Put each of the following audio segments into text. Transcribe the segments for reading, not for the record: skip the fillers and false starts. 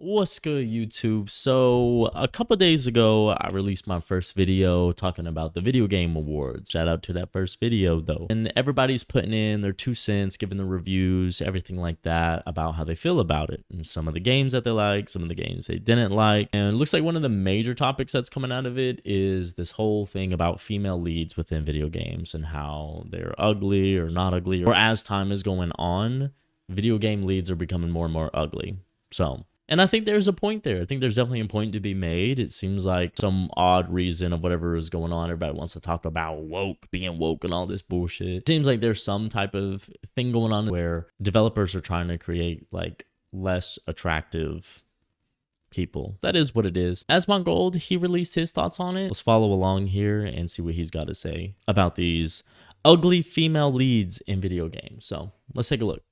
What's good, YouTube? So a couple days ago, I released my first video talking about the video game awards. Shout out to that first video though. And everybody's putting in their 2 cents, giving the reviews, everything like that about how they feel about it. And some of the games that they like, some of the games they didn't like. And it looks like one of the major topics that's coming out of it is this whole thing about female leads within video games and how they're ugly or not ugly. Or as time is going on, video game leads are becoming more and more ugly. And I think there's a point there. I think there's definitely a point to be made. It seems like some odd reason of whatever is going on. Everybody wants to talk about being woke and all this bullshit. It seems like there's some type of thing going on where developers are trying to create like less attractive people. That is what it is. Asmongold, he released his thoughts on it. Let's follow along here and see what he's got to say about these ugly female leads in video games. So let's take a look.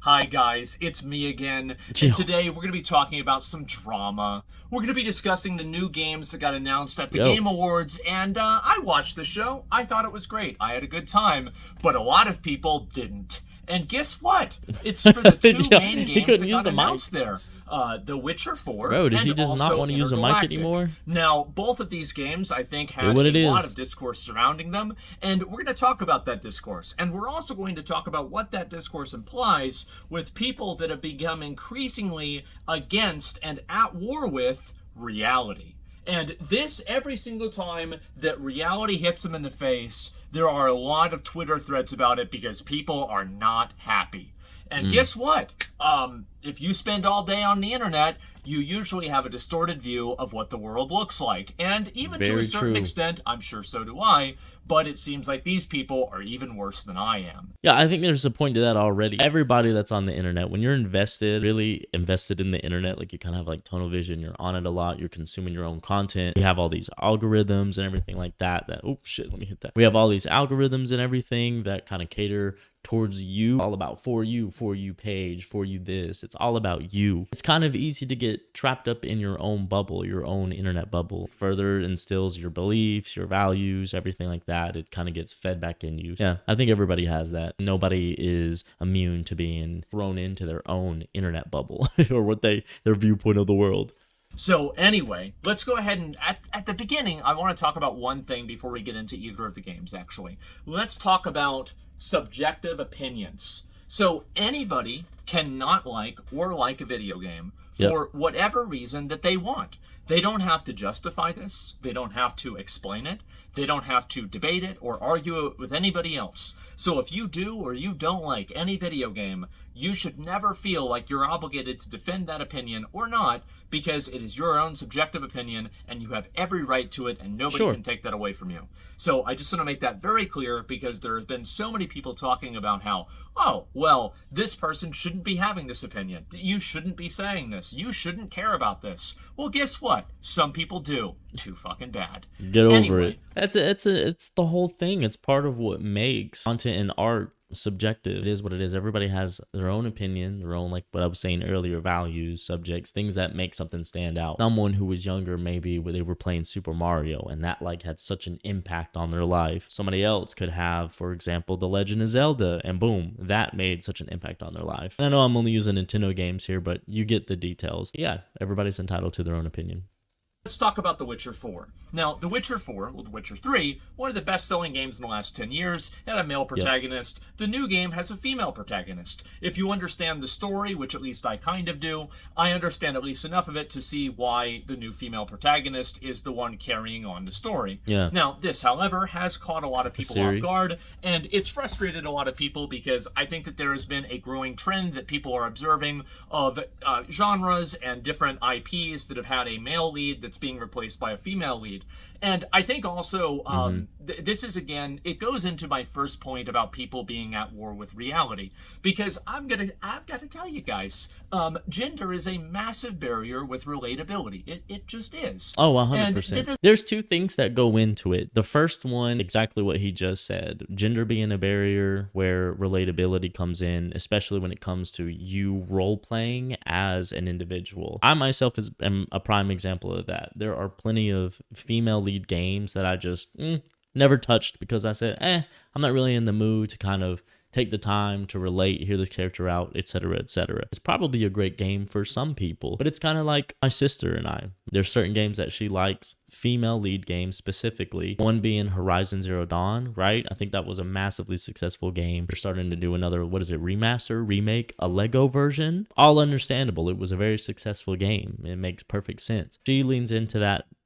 Hi guys, it's me again, and today we're going to be talking about some drama. We're going to be discussing the new games that got announced at the Game Awards, and I watched the show. I thought it was great. I had a good time, but a lot of people didn't. And guess what? It's for the two main games that got announced there. The Witcher 4. Bro, does he just not want to use a mic anymore? Now, both of these games, I think, had a lot of discourse surrounding them, and we're going to talk about that discourse. And we're also going to talk about what that discourse implies with people that have become increasingly against and at war with reality. And this, every single time that reality hits them in the face, there are a lot of Twitter threads about it because people are not happy. And guess what? If you spend all day on the internet, you usually have a distorted view of what the world looks like. And even to a certain extent, I'm sure so do I, but it seems like these people are even worse than I am. Yeah, I think there's a point to that already. Everybody that's on the internet, when you're invested, really invested in the internet, like you kind of have like tunnel vision, you're on it a lot, you're consuming your own content. You have all these algorithms and everything like that. Oh shit, let me hit that. We have all these algorithms and everything that kind of cater towards you, all about for you page, for you this. It's all about you. It's kind of easy to get trapped up in your own bubble, your own internet bubble. Further instills your beliefs, your values, everything like that. It kind of gets fed back in you. Yeah, I think everybody has that. Nobody is immune to being thrown into their own internet bubble or their viewpoint of the world. So anyway, let's go ahead and at the beginning, I want to talk about one thing before we get into either of the games, actually. Let's talk about subjective opinions. So anybody cannot like or like a video game for whatever reason that they want. They don't have to justify this. They don't have to explain it. They don't have to debate it or argue it with anybody else. So if you do or you don't like any video game, you should never feel like you're obligated to defend that opinion or not, because it is your own subjective opinion and you have every right to it and nobody can take that away from you. So I just want to make that very clear, because there have been so many people talking about how, oh, well, this person shouldn't be having this opinion. You shouldn't be saying this. You shouldn't care about this. Well, guess what? Some people do. Too fucking bad. Get over it. It's the whole thing. It's part of what makes content and art subjective. It is what it is. Everybody has their own opinion, their own, like what I was saying earlier, values, subjects, things that make something stand out. Someone who was younger, maybe where they were playing Super Mario and that like had such an impact on their life. Somebody else could have, for example, The Legend of Zelda, and boom, that made such an impact on their life. And I know I'm only using Nintendo games here, but you get the details. Yeah, everybody's entitled to their own opinion. Let's talk about The Witcher 4. Now, The Witcher 4, well, The Witcher 3, one of the best-selling games in the last 10 years, had a male protagonist. The new game has a female protagonist. If you understand the story, which at least I kind of do, I understand at least enough of it to see why the new female protagonist is the one carrying on the story. Now, this, however, has caught a lot of people off guard, and it's frustrated a lot of people because I think that there has been a growing trend that people are observing of genres and different IPs that have had a male lead that's being replaced by a female lead. And I think also this is, again, it goes into my first point about people being at war with reality, because I've got to tell you guys, gender is a massive barrier with relatability. It just is. Oh, 100%. There's two things that go into it. The first one, exactly what he just said, gender being a barrier where relatability comes in, especially when it comes to you role playing as an individual. I myself am a prime example of that. There are plenty of female lead games that I just never touched because I said, I'm not really in the mood to kind of take the time to relate, hear the character out, etc., etc. It's probably a great game for some people, but it's kind of like my sister and I. There's certain games that she likes, female lead games specifically, one being Horizon Zero Dawn, right? I think that was a massively successful game. They're starting to do another, what is it, remaster, remake, a Lego version? All understandable. It was a very successful game. It makes perfect sense. She leans into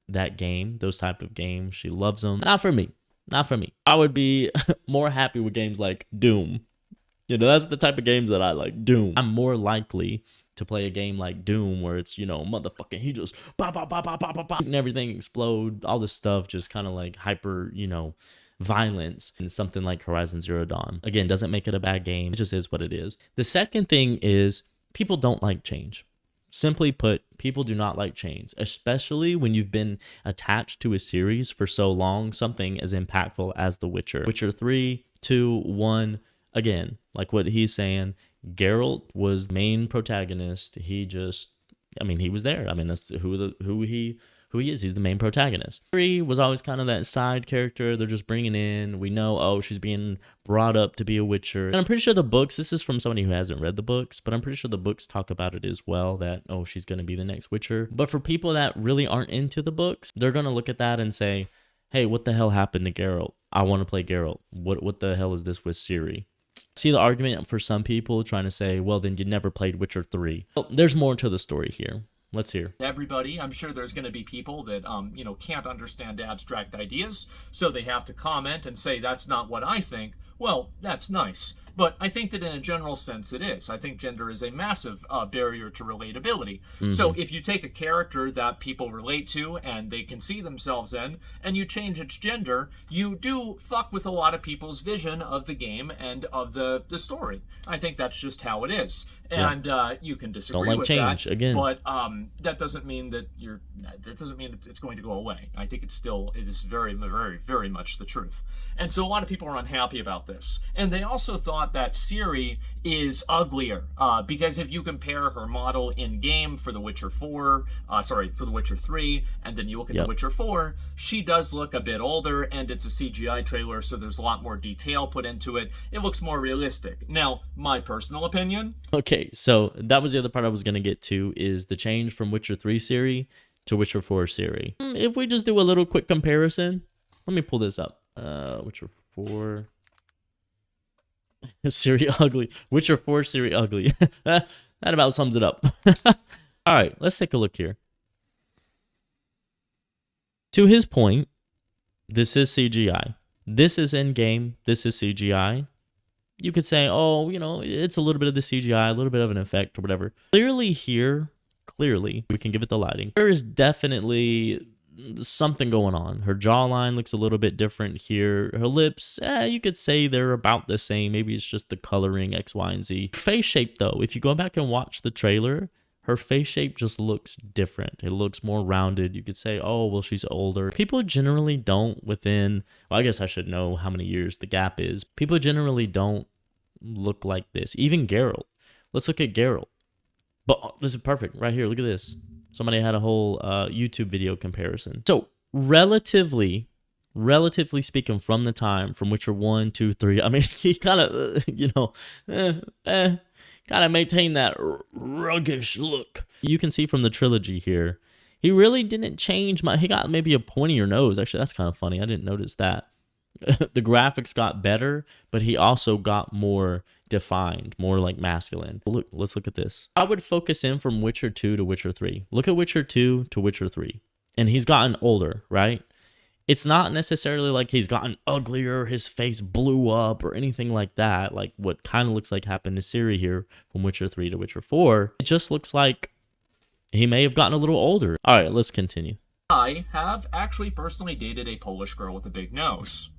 that game, those type of games. She loves them. Not for me. Not for me. I would be more happy with games like Doom. You know, that's the type of games that I like. Doom. I'm more likely to play a game like Doom where it's, you know, motherfucking, he just bah, bah, bah, bah, bah, bah, bah, and everything explode, all this stuff, just kind of like hyper, you know, violence, and something like Horizon Zero Dawn. Again, doesn't make it a bad game. It just is what it is. The second thing is people don't like change. Simply put, people do not like change, especially when you've been attached to a series for so long, something as impactful as The Witcher. Witcher 3, 2, 1, again, like what he's saying, Geralt was the main protagonist. He just, I mean, he was there. I mean, that's who he is. He's the main protagonist. 3 was always kind of that side character they're just bringing in. We know, oh, she's being brought up to be a Witcher. And I'm pretty sure the books, this is from somebody who hasn't read the books, but I'm pretty sure the books talk about it as well, that, oh, she's going to be the next Witcher. But for people that really aren't into the books, they're going to look at that and say, hey, what the hell happened to Geralt? I want to play Geralt. What the hell is this with Ciri? See the argument for some people trying to say, well, then you never played Witcher 3. Well, there's more to the story here. Let's hear. Everybody, I'm sure there's going to be people that, you know, can't understand abstract ideas, so they have to comment and say, that's not what I think. Well, that's nice. But I think that in a general sense it is. I think gender is a massive barrier to relatability. So if you take a character that people relate to and they can see themselves in, and you change its gender, you do fuck with a lot of people's vision of the game and of the story. I think that's just how it is. And you can disagree Don't like with change, that, again. but that doesn't mean that it's going to go away. I think it is very, very, very much the truth. And so a lot of people are unhappy about this. And they also thought that Ciri is uglier because if you compare her model in game for The Witcher 4, for The Witcher 3, and then you look at The Witcher 4, she does look a bit older, and it's a CGI trailer, so there's a lot more detail put into it. It looks more realistic. Now, my personal opinion. Okay, so that was the other part I was going to get to, is the change from Witcher 3 Ciri to Witcher 4 Ciri. If we just do a little quick comparison, let me pull this up. Witcher 4... Ciri ugly. Witcher 4 Ciri ugly. That about sums it up. All right, let's take a look here. To his point, this is CGI. This is in-game. This is CGI. You could say, oh, you know, it's a little bit of the CGI, a little bit of an effect or whatever. Clearly here, we can give it the lighting. There is definitely something going on. Her jawline looks a little bit different here. Her lips, you could say they're about the same. Maybe it's just the coloring, X, Y, and Z. Face shape, though, if you go back and watch the trailer, her face shape just looks different. It looks more rounded. You could say, oh, well, she's older. People generally don't well, I guess I should know how many years the gap is. People generally don't look like this. Even Geralt. Let's look at Geralt. But this is perfect. Right here, look at this. Somebody had a whole YouTube video comparison. So relatively speaking, from the time from Witcher 1, 2, 3, I mean, he kind of, kind of maintained that ruggish look. You can see from the trilogy here, he really didn't change much. He got maybe a pointier nose. Actually, that's kind of funny. I didn't notice that. The graphics got better, but he also got more defined, more like masculine. Look, let's look at this. I would focus in from Witcher 2 to Witcher 3. Look at Witcher 2 to Witcher 3. And he's gotten older, right? It's not necessarily like he's gotten uglier, his face blew up or anything like that, like what kind of looks like happened to Ciri here from Witcher 3 to Witcher 4. It just looks like he may have gotten a little older. All right, let's continue. I have actually personally dated a Polish girl with a big nose.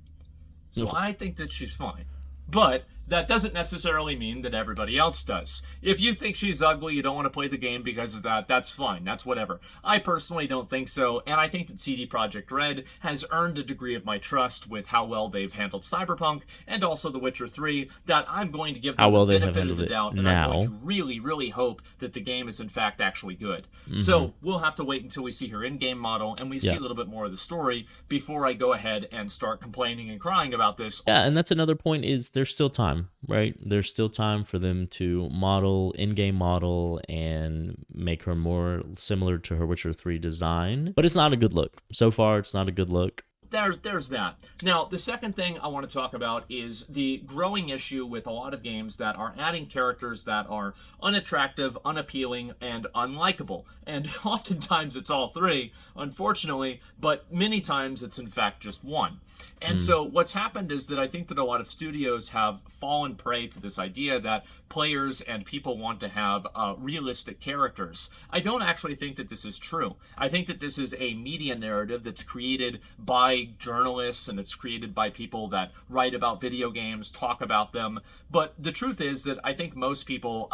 So I think that she's fine. But that doesn't necessarily mean that everybody else does. If you think she's ugly, you don't want to play the game because of that, that's fine. That's whatever. I personally don't think so, and I think that CD Projekt Red has earned a degree of my trust with how well they've handled Cyberpunk and also The Witcher 3, that I'm going to give them the benefit of the doubt, and I'm going to really, really hope that the game is in fact actually good. So we'll have to wait until we see her in-game model and we see a little bit more of the story before I go ahead and start complaining and crying about this. Yeah, and that's another point, is there's still time. time, right? There's still time for them to model, in-game model, and make her more similar to her Witcher 3 design. But it's not a good look. So far, it's not a good look. There's that. Now, the second thing I want to talk about is the growing issue with a lot of games that are adding characters that are unattractive, unappealing, and unlikable. And oftentimes it's all three, unfortunately, but many times it's in fact just one. And so what's happened is that I think that a lot of studios have fallen prey to this idea that players and people want to have realistic characters. I don't actually think that this is true. I think that this is a media narrative that's created by journalists, and it's created by people that write about video games, talk about them. But the truth is that I think most people,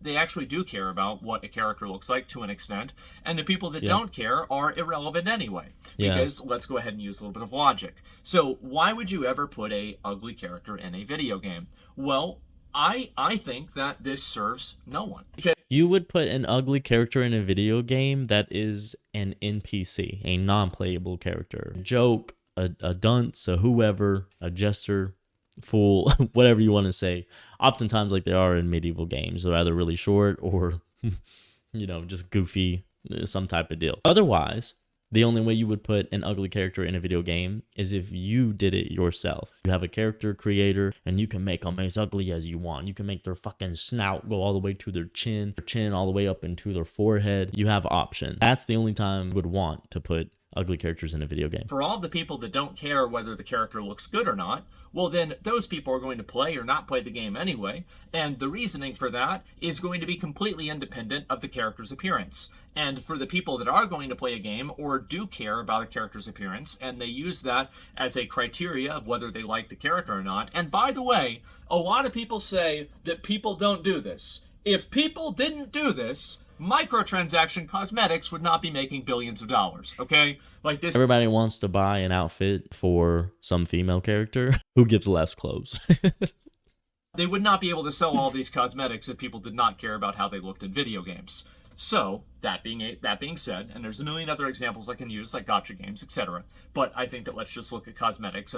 they actually do care about what a character looks like to an extent, and the people that don't care are irrelevant anyway. Because let's go ahead and use a little bit of logic. So why would you ever put a ugly character in a video game? Well, I think that this serves no one. Because you would put an ugly character in a video game that is an NPC, a non-playable character. A joke, a dunce, a whoever, a jester, fool, whatever you want to say. Oftentimes, like they are in medieval games, they're either really short or, you know, just goofy, some type of deal. Otherwise, the only way you would put an ugly character in a video game is if you did it yourself. You have a character creator and you can make them as ugly as you want. You can make their fucking snout go all the way to their chin all the way up into their forehead. You have options. That's the only time you would want to put ugly characters in a video game. for all the people that don't care whether the character looks good or not, well, then those people are going to play or not play the game anyway, and the reasoning for that is going to be completely independent of the character's appearance. And for the people that are going to play a game or do care about a character's appearance, and they use that as a criteria of whether they like the character or not, and by the way, a lot of people say that people don't do this. If people didn't do this, microtransaction cosmetics would not be making billions of dollars, okay? Like this. Everybody wants to buy an outfit for some female character who gives less clothes. They would not be able to sell all these cosmetics if people did not care about how they looked in video games. So, that being said, and there's a million other examples I can use, like gacha games, etc., but I think that let's just look at cosmetics.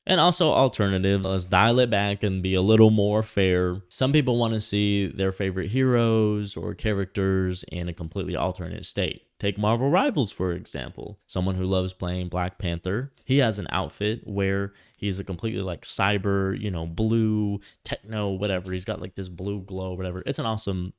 And also alternative, let's dial it back and be a little more fair. Some people want to see their favorite heroes or characters in a completely alternate state. Take Marvel Rivals, for example. Someone who loves playing Black Panther. He has an outfit where he's a completely like cyber, you know, blue, techno, whatever. He's got like this blue glow, whatever. It's an awesome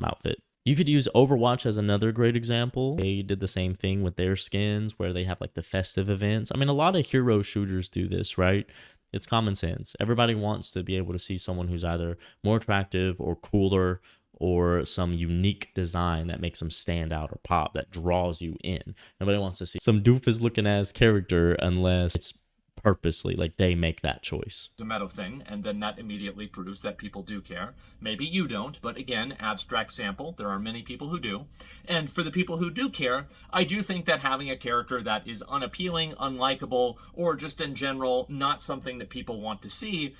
outfit. You could use Overwatch as another great example. They did the same thing with their skins where they have like the festive events. I mean, a lot of hero shooters do this, right? It's common sense. Everybody wants to be able to see someone who's either more attractive or cooler or some unique design that makes them stand out or pop, that draws you in. Nobody wants to see some doofus looking ass character unless it's purposely, like they make that choice. It's a meta thing, and then that immediately proves that people do care. Maybe you don't, but again, abstract sample, there are many people who do. And for the people who do care, I do think that having a character that is unappealing, unlikable, or just in general not something that people want to see,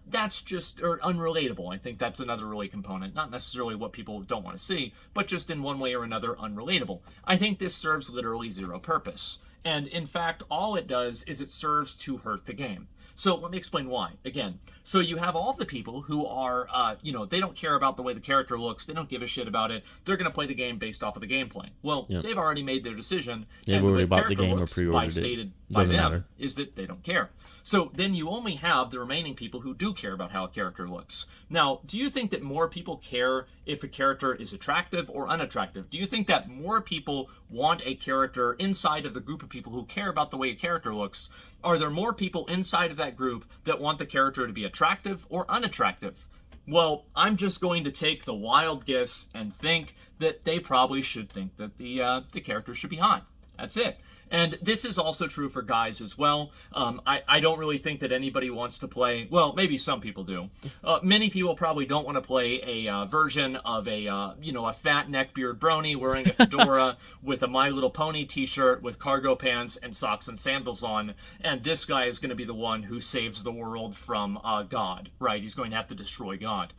that's just or unrelatable. I think that's another really component. Not necessarily what people don't want to see, but just in one way or another unrelatable. I think this serves literally zero purpose. And in fact, all it does is it serves to hurt the game. So let me explain why. Again, so you have all the people who are, they don't care about the way the character looks. They don't give a shit about it. They're going to play the game based off of the gameplay. Well, they've already made their decision. They've already bought the game or pre-ordered it. Doesn't matter. Is that they don't care. So then you only have the remaining people who do care about how a character looks. Now, do you think that more people care if a character is attractive or unattractive? Do you think that more people want a character inside of the group of people who care about the way a character looks? Are there more people inside of that group that want the character to be attractive or unattractive? Well, I'm just going to take the wild guess and think that they probably should think that the character should be hot. That's it. And this is also true for guys as well. I don't really think that anybody wants to play, well, maybe some people do. Many people probably don't want to play a version of a fat neckbeard brony wearing a fedora with a My Little Pony t-shirt with cargo pants and socks and sandals on. And this guy is going to be the one who saves the world from God, right? He's going to have to destroy God.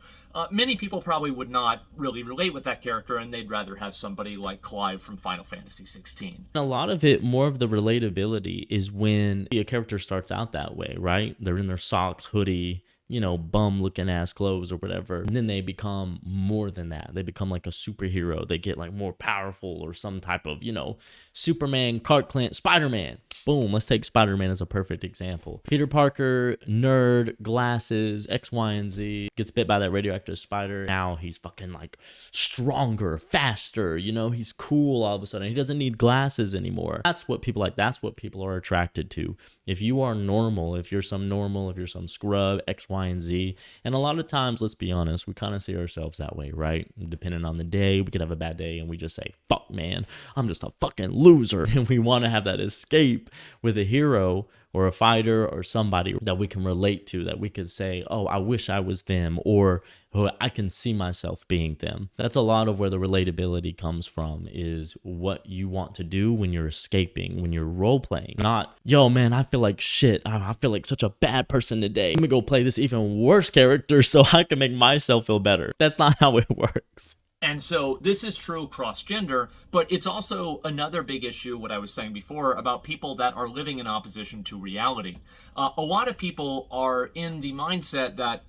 Many people probably would not really relate with that character, and they'd rather have somebody like Clive from Final Fantasy 16. A lot of it, more of the relatability is when a character starts out that way, right? They're in their socks, hoodie, you know, bum looking ass clothes or whatever. And then they become more than that. They become like a superhero. They get like more powerful or some type of, you know, Superman, Clark Kent, Spider-Man. Boom, let's take Spider-Man as a perfect example. Peter Parker, nerd, glasses, X, Y, and Z, gets bit by that radioactive spider. Now he's fucking like stronger, faster, you know, he's cool all of a sudden. He doesn't need glasses anymore. That's what people like, that's what people are attracted to. If you are normal, if you're some scrub, X, Y, and Z, and a lot of times, let's be honest, we kind of see ourselves that way, right? Depending on the day, we could have a bad day and we just say, fuck man, I'm just a fucking loser. And we want to have that escape with a hero or a fighter or somebody that we can relate to, that we could say, oh, I wish I was them, or oh, I can see myself being them. That's a lot of where the relatability comes from, is what you want to do when you're escaping, when you're role playing. Not, yo man, I feel like shit, I feel like such a bad person today, let me go play this even worse character so I can make myself feel better. That's not how it works. And so this is true cross-gender, but it's also another big issue, what I was saying before, about people that are living in opposition to reality. A lot of people are in the mindset that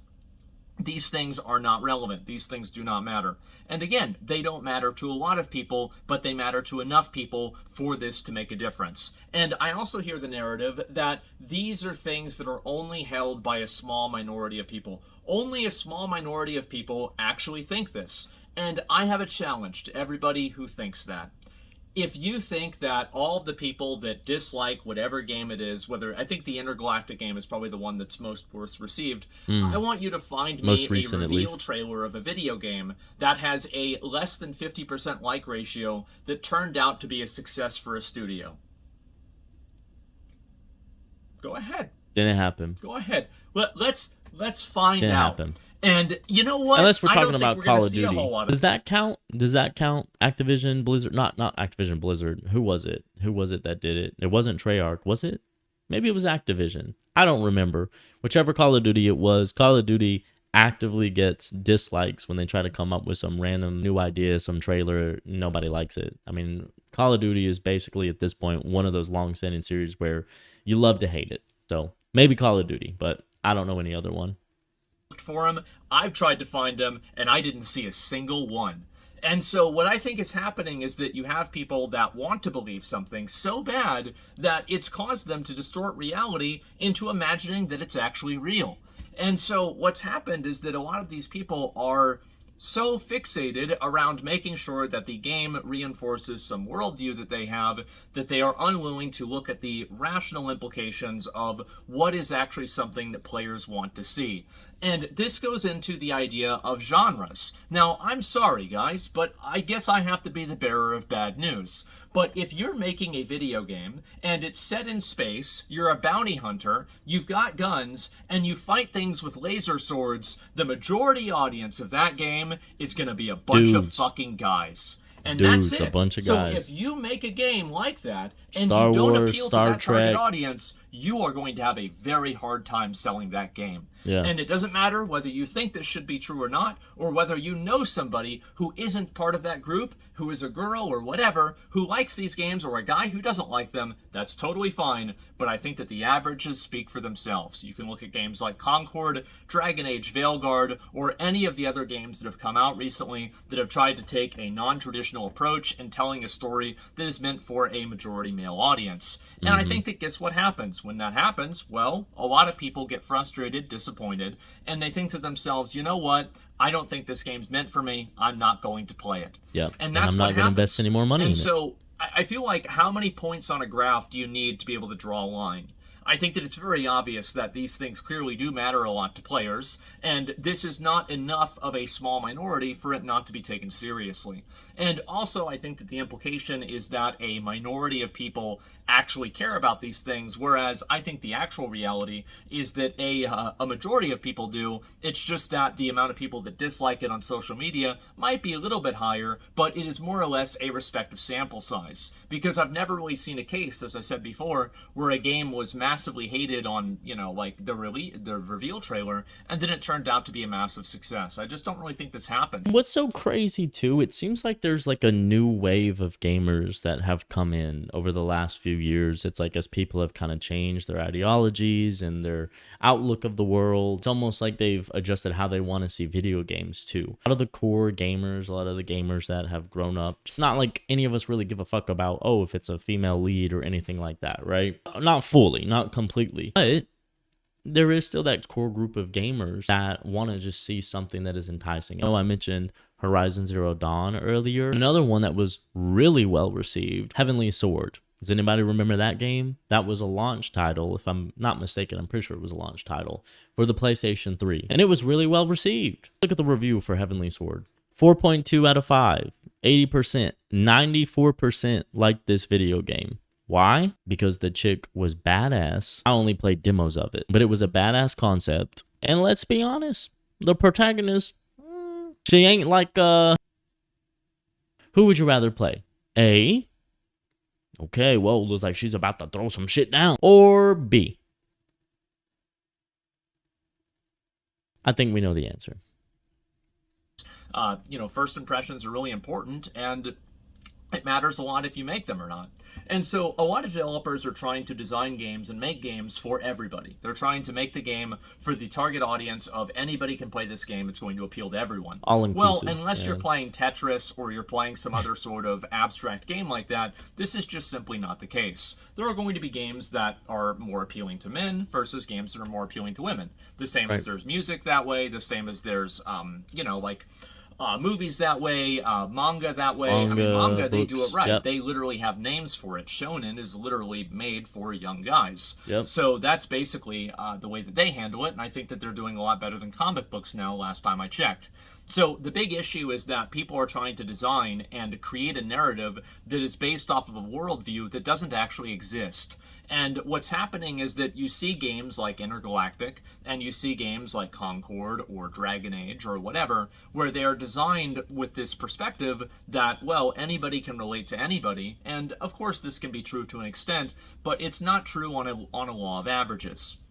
these things are not relevant. These things do not matter. And again, they don't matter to a lot of people, but they matter to enough people for this to make a difference. And I also hear the narrative that these are things that are only held by a small minority of people. Only a small minority of people actually think this. And I have a challenge to everybody who thinks that. If you think that all of the people that dislike whatever game it is, whether, I think the Intergalactic game is probably the one that's most worst received, I want you to find me a reveal trailer of a video game that has a less than 50% like ratio that turned out to be a success for a studio. Go ahead. Didn't happen. Go ahead. Let's find Didn't out. happen. And you know what? Unless we're talking about Call of Duty. Does that count? Does that count? Activision Blizzard? Not Activision Blizzard. Who was it? Who was it that did it? It wasn't Treyarch, was it? Maybe it was Activision. I don't remember. Whichever Call of Duty it was, Call of Duty actively gets dislikes when they try to come up with some random new idea, some trailer. Nobody likes it. I mean, Call of Duty is basically at this point one of those long-standing series where you love to hate it. So maybe Call of Duty, but I don't know any other one. For them, I've tried to find them, and I didn't see a single one. And so what I think is happening is that you have people that want to believe something so bad that it's caused them to distort reality into imagining that it's actually real. And so what's happened is that a lot of these people are so fixated around making sure that the game reinforces some worldview that they have, that they are unwilling to look at the rational implications of what is actually something that players want to see. And this goes into the idea of genres. Now, I'm sorry, guys, but I guess I have to be the bearer of bad news. But if you're making a video game and it's set in space, you're a bounty hunter, you've got guns, and you fight things with laser swords, the majority audience of that game is going to be a bunch of fucking guys. And that's it. A bunch of guys. So if you make a game like that and Star you don't Wars, appeal Star to that Trek. target audience, you are going to have a very hard time selling that game. Yeah. And it doesn't matter whether you think this should be true or not, or whether you know somebody who isn't part of that group, who is a girl or whatever, who likes these games, or a guy who doesn't like them. That's totally fine, but I think that the averages speak for themselves. You can look at games like Concord, Dragon Age Veilguard, or any of the other games that have come out recently that have tried to take a non-traditional approach in telling a story that is meant for a majority male audience. And I think that guess what happens? When that happens, well, a lot of people get frustrated, disappointed, and they think to themselves, you know what? I don't think this game's meant for me. I'm not going to play it. Yeah, and that's I'm not going to invest any more money in it. And so I feel like, how many points on a graph do you need to be able to draw a line? I think that it's very obvious that these things clearly do matter a lot to players, and this is not enough of a small minority for it not to be taken seriously. And also, I think that the implication is that a minority of people actually care about these things, whereas I think the actual reality is that a majority of people do. It's just that the amount of people that dislike it on social media might be a little bit higher, but it is more or less a respective sample size. Because I've never really seen a case, as I said before, where a game was massively massively hated on, like the reveal trailer, and then it turned out to be a massive success. I just don't really think this happened. What's so crazy too, it seems like there's like a new wave of gamers that have come in over the last few years. It's like as people have kind of changed their ideologies and their outlook of the world, it's almost like they've adjusted how they want to see video games too. A lot of the core gamers, a lot of the gamers that have grown up, it's not like any of us really give a fuck about, oh, if it's a female lead or anything like that, right? Not fully, not completely, but there is still that core group of gamers that want to just see something that is enticing. Oh, I mentioned Horizon Zero Dawn earlier. Another one that was really well received, Heavenly Sword. Does anybody remember that game? That was a launch title. If I'm not mistaken, I'm pretty sure it was a launch title for the PlayStation 3. And it was really well received. Look at the review for Heavenly Sword. 4.2 out of 5, 80%, 94% liked this video game. Why? Because the chick was badass. I only played demos of it, but it was a badass concept. And let's be honest, the protagonist, she ain't like, who would you rather play? A, okay, well, it looks like she's about to throw some shit down. Or B, I think we know the answer. First impressions are really important, and it matters a lot if you make them or not. And so a lot of developers are trying to design games and make games for everybody. They're trying to make the game for the target audience of anybody can play this game. It's going to appeal to everyone. All inclusive. Well, unless you're playing Tetris or you're playing some other sort of abstract game like that, this is just simply not the case. There are going to be games that are more appealing to men versus games that are more appealing to women. The same as there's music that way, the same as there's, movies that way, manga that way. Manga, they do it right. Yep. They literally have names for it. Shonen is literally made for young guys. Yep. So that's basically the way that they handle it, and I think that they're doing a lot better than comic books now, last time I checked. So the big issue is that people are trying to design and create a narrative that is based off of a worldview that doesn't actually exist. And what's happening is that you see games like Intergalactic, and you see games like Concord or Dragon Age or whatever, where they are designed with this perspective that, well, anybody can relate to anybody. And of course this can be true to an extent, but it's not true on a law of averages.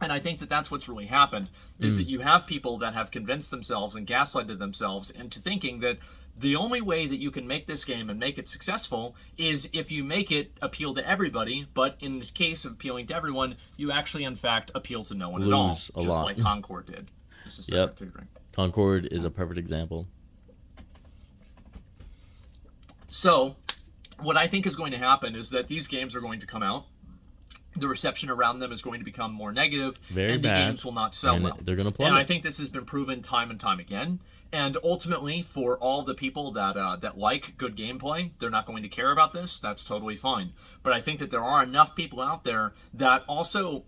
And I think that that's what's really happened, is that you have people that have convinced themselves and gaslighted themselves into thinking that the only way that you can make this game and make it successful is if you make it appeal to everybody, but in the case of appealing to everyone, you actually, in fact, appeal to no one at all, just like Concord did. Yep. Concord is a perfect example. So, what I think is going to happen is that these games are going to come out, the reception around them is going to become more negative, and the games will not sell well. They're going to plummet. And I think this has been proven time and time again. And ultimately, for all the people that like good gameplay, they're not going to care about this. That's totally fine. But I think that there are enough people out there that also,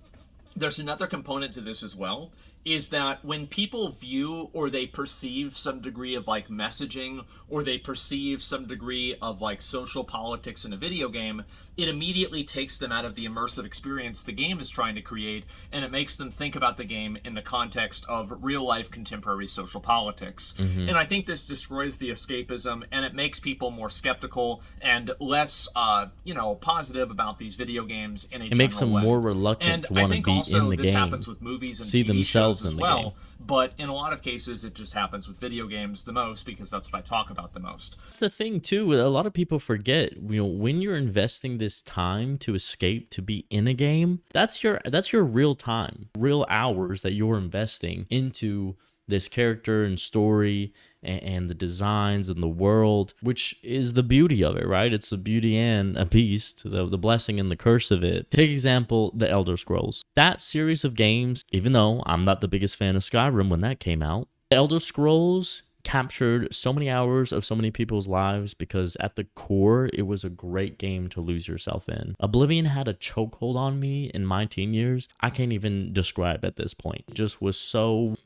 there's another component to this as well, is that when people view or they perceive some degree of like messaging or they perceive some degree of like social politics in a video game, it immediately takes them out of the immersive experience the game is trying to create, and it makes them think about the game in the context of real life contemporary social politics. And I think this destroys the escapism, and it makes people more skeptical and less positive about these video games in a general way. It makes them more reluctant to want to be in the game. This happens with movies and see TV themselves shows as in the well, game. but in a lot of cases it just happens with video games the most, because that's what I talk about the most. That's the thing too, a lot of people forget, when you're investing this time to escape, to be in a game, that's your real time, real hours that you're investing into this character and story and the designs and the world, which is the beauty of it, right? It's the beauty and a beast, the blessing and the curse of it. Take example, the Elder Scrolls. That series of games, even though I'm not the biggest fan of Skyrim when that came out, the Elder Scrolls captured so many hours of so many people's lives because at the core, it was a great game to lose yourself in. Oblivion had a chokehold on me in my teen years I can't even describe at this point. It just was so...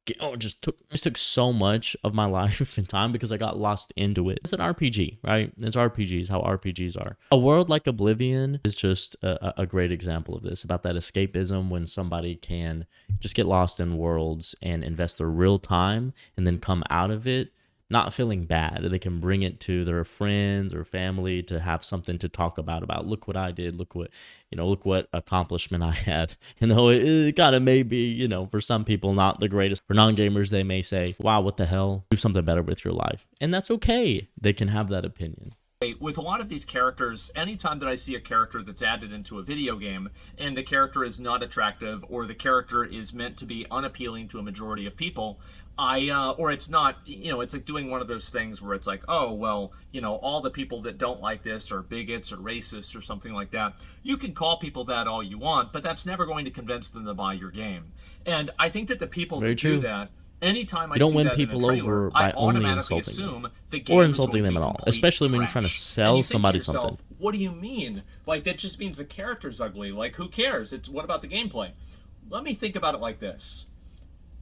it just took so much of my life and time because I got lost into it. It's an RPG, right? It's RPGs, how RPGs are. A world like Oblivion is just a great example of this, about that escapism when somebody can just get lost in worlds and invest their real time and then come out of it not feeling bad. They can bring it to their friends or family to have something to talk about look what I did, look what, look what accomplishment I had. It kind of may be, for some people not the greatest. For non-gamers, they may say, wow, what the hell? Do something better with your life. And that's okay. They can have that opinion. With a lot of these characters, anytime that I see a character that's added into a video game and the character is not attractive or the character is meant to be unappealing to a majority of people, or it's not, it's like doing one of those things where it's like, oh, well, all the people that don't like this are bigots or racists or something like that. You can call people that all you want, but that's never going to convince them to buy your game. And I think that the people that do that, anytime I you don't see win that people in a trailer, over by I only automatically insulting assume them. the game Or is insulting going to them be at all, complete especially when you're trying to trash. sell And you think somebody to yourself, something. what do you mean? Like, that just means the character's ugly. Like, who cares? It's what about the gameplay? Let me think about it like this.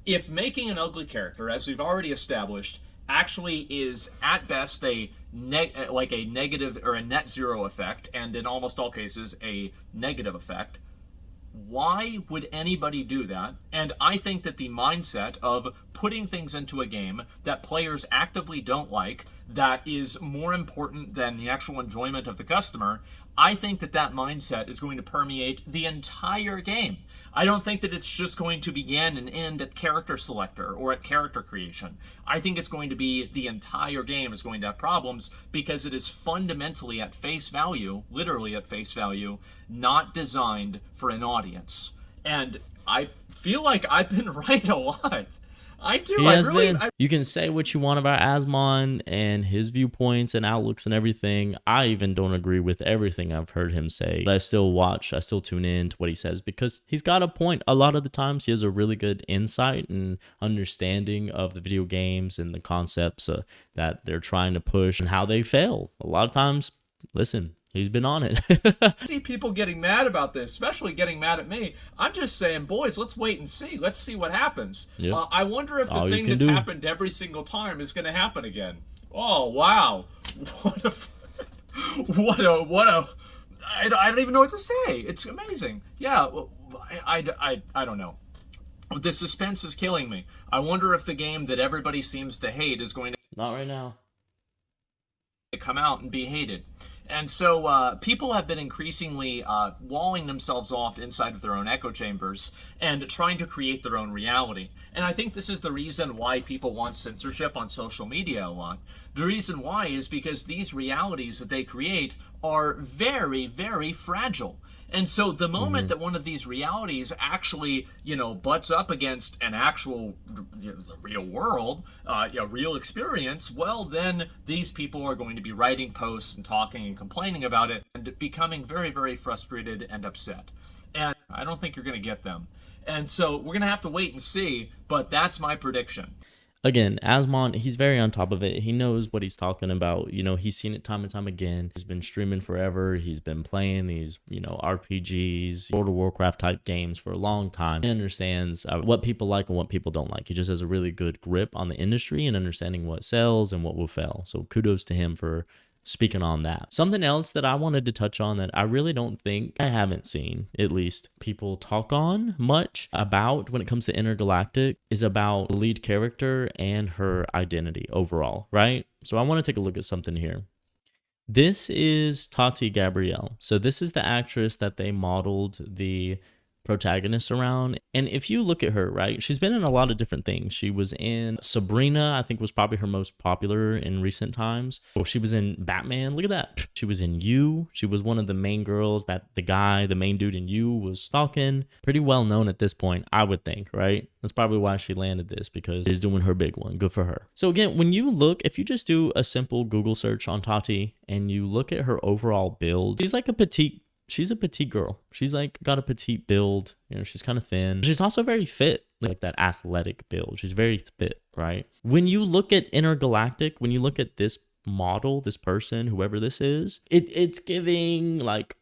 If making an ugly character, as we've already established, actually is at best a negative or a net zero effect, and in almost all cases a negative effect, why would anybody do that? And I think that the mindset of putting things into a game that players actively don't like, that is more important than the actual enjoyment of the customer, I think that that mindset is going to permeate the entire game. I don't think that it's just going to begin and end at character selector or at character creation. I think it's going to be the entire game is going to have problems because it is fundamentally at face value, literally at face value, not designed for an audience. And I feel like I've been right a lot. I do. He has been. You can say what you want about Asmon and his viewpoints and outlooks and everything. I even don't agree with everything I've heard him say, but I still tune in to what he says because he's got a point. A lot of the times he has a really good insight and understanding of the video games and the concepts that they're trying to push and how they fail. A lot of times, listen, he's been on it. I see people getting mad about this, especially getting mad at me. I'm just saying, boys, let's wait and see. Let's see what happens. Yep. I wonder if the thing that's happened every single time is going to happen again. Oh, wow. I don't even know what to say. It's amazing. Yeah, I don't know. The suspense is killing me. I wonder if the game that everybody seems to hate is going to... Not right now. ...come out and be hated. And so people have been increasingly walling themselves off inside of their own echo chambers and trying to create their own reality. And I think this is the reason why people want censorship on social media a lot. The reason why is because these realities that they create are very, very fragile. And so the moment that one of these realities actually, butts up against an actual the real world, a real experience, well, then these people are going to be writing posts and talking and complaining about it and becoming very, very frustrated and upset. And I don't think you're going to get them. And so we're going to have to wait and see, but that's my prediction. Again, Asmon, he's very on top of it. He knows what he's talking about. He's seen it time and time again. He's been streaming forever. He's been playing these, RPGs, World of Warcraft type games for a long time. He understands what people like and what people don't like. He just has a really good grip on the industry and understanding what sells and what will fail. So kudos to him for speaking on that. Something else that I wanted to touch on that I really don't think, I haven't seen at least, people talk on much about when it comes to Intergalactic is about the lead character and her identity overall, right? So I want to take a look at something here. This is Tati Gabrielle. So this is the actress that they modeled the protagonist around. And if you look at her, right, she's been in a lot of different things. She was in Sabrina, I think was probably her most popular in recent times. Oh, she was in Batman. Look at that. She was in You. She was one of the main girls that the main dude in You was stalking. Pretty well known at this point, I would think, right? That's probably why she landed this, because she's doing her big one. Good for her. So again, when you look, if you just do a simple Google search on Tati and you look at her overall build, she's a petite girl. She's like got a petite build. She's kind of thin. She's also very fit, like that athletic build. She's very fit, right? When you look at Intergalactic, when you look at this model, this person, whoever this is, it's giving like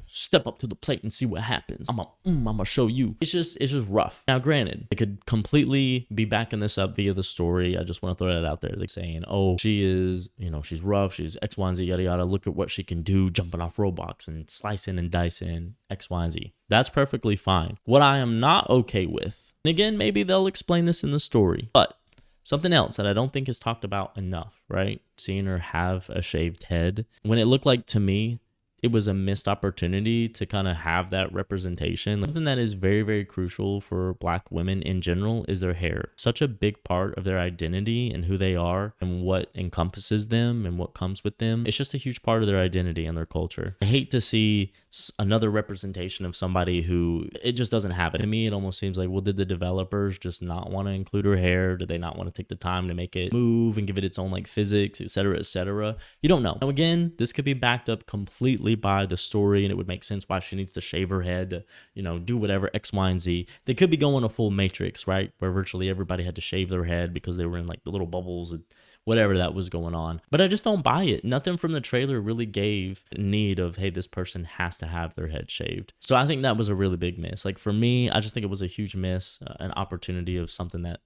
step up to the plate and see what happens. I'm gonna show you. It's just rough. Now, granted, they could completely be backing this up via the story. I just want to throw that out there. They're saying, oh, she is, she's rough. She's X, Y, and Z, yada, yada. Look at what she can do, jumping off robots and slicing and dicing X, Y, and Z. That's perfectly fine. What I am not okay with, and again, maybe they'll explain this in the story, but Something else that I don't think is talked about enough, right? Seeing her have a shaved head. When it looked like to me, it was a missed opportunity to kind of have that representation. Something that is very, very crucial for Black women in general is their hair. Such a big part of their identity and who they are and what encompasses them and what comes with them. It's just a huge part of their identity and their culture. I hate to see another representation of somebody who it just doesn't happen. To me, it almost seems like, well, did the developers just not want to include her hair? Did they not want to take the time to make it move and give it its own like physics, etc., etc.? You don't know. Now, again, this could be backed up completely by the story, and it would make sense why she needs to shave her head to, you know, do whatever X, Y, and Z. They could be going a full Matrix, right, where virtually everybody had to shave their head because they were in like the little bubbles and whatever that was going on. But I just don't buy it. Nothing from the trailer really gave need of, hey, this person has to have their head shaved. So I think that was a really big miss. Like for me, I just think it was a huge miss, an opportunity of something that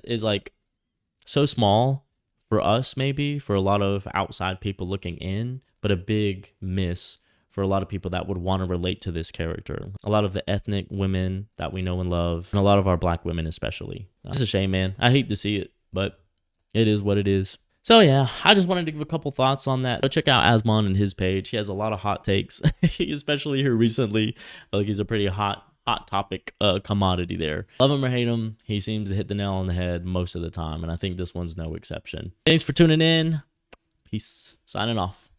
is like so small for us, maybe for a lot of outside people looking in, but a big miss for a lot of people that would want to relate to this character. A lot of the ethnic women that we know and love, and a lot of our Black women especially. It's a shame, man. I hate to see it, but it is what it is. So yeah, I just wanted to give a couple thoughts on that. Go check out Asmon and his page. He has a lot of hot takes, especially here recently. Like he's a pretty hot topic commodity there. Love him or hate him, he seems to hit the nail on the head most of the time, and I think this one's no exception. Thanks for tuning in. Peace. Signing off.